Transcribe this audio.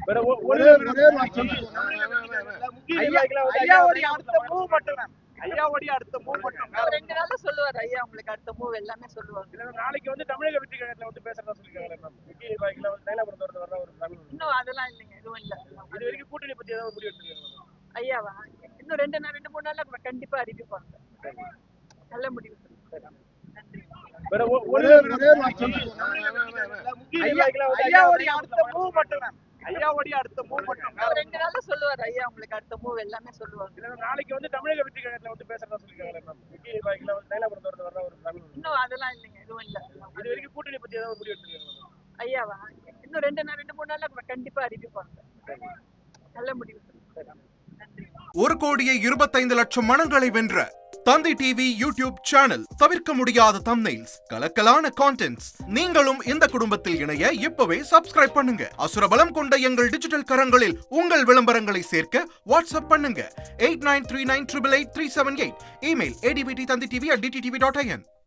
வேற ஒரே வாக்கியம். முக்கிய நிர்வாகிகளா வந்து ஐயாவுடைய அடுத்த மூவ் மட்டும் மேம். ஐயாவுடைய அடுத்த மூவ் மட்டும். இன்னும் 2 நாள்ல சொல்லுவாரு ஐயா உங்களுக்கு அடுத்த மூவ் எல்லாமே சொல்லுவாங்க. இல்ல நாளைக்கு வந்து தமிழக வெற்றி கழகத்துல வந்து பேசுறதா சொல்லிருக்காங்க மேம். முக்கிய நிர்வாகிகளா வந்து தைலாபுரத்துல இருந்து வர்ற ஒரு தகவல். இன்னும் அதெல்லாம் இல்லைங்க, எதுவும் இல்ல. இது வரைக்கும் கூட்டணி பத்தி ஏதாவது முடிவு எடுத்திருக்காங்க மேம். ஐயாவா இன்னும் 2 3 நாள்ல கண்டிப்பா அறிவிப்பாங்க. நல்ல முடிவு. நன்றி. வேற ஒரே வாக்கியம். முக்கிய நிர்வாகிகளா வந்து ஐயாவுடைய அடுத்த மூவ் மட்டும் மேம். ஐயாவுடைய அடுத்த மூவ் மட்டும். இன்னும் 2 நாள்ல சொல்லுவாரு ஐயா உங்களுக்கு அடுத்த மூவ் எல்லாமே சொல்லுவாங்க. இல்ல நாளைக்கு வந்து தமிழக வெற்றி கழகத்துல வந்து பேசுறதா சொல்லிருக்காங்க மேம். முக்கிய நிர்வாகிகளா வந்து தைலாபுரத்துல இருந்து வர்ற ஒரு தகவல். இன்னும் அதெல்லாம் இல்லைங்க, எதுவும் இல்ல. இது வரைக்கும் கூட்டணி பத்தி ஏதாவது முடிவு எடுத்திருக்காங்க மேம். ஐயாவா இன்னும் 2 3 நாள்ல கண்டிப்பா அறிவிப்பாங்க. நல்ல முடிவு. நன்றி. 1,25,00,000 மனங்களை வென்ற தந்தி டிவி யூடியூப் சேனல். தவிர்க்க முடியாத தம்ப்நெயில்ஸ், கலக்கலான கான்டென்ட்ஸ். நீங்களும் இந்த குடும்பத்தில் இணைய இப்பவே சப்ஸ்கிரைப் பண்ணுங்க. அசுரபலம் கொண்ட எங்கள் டிஜிட்டல் கரங்களில் உங்கள் விளம்பரங்களை சேர்க்க வாட்ஸ்அப் பண்ணுங்க 8939888378. Email advttanditv@dttv.in.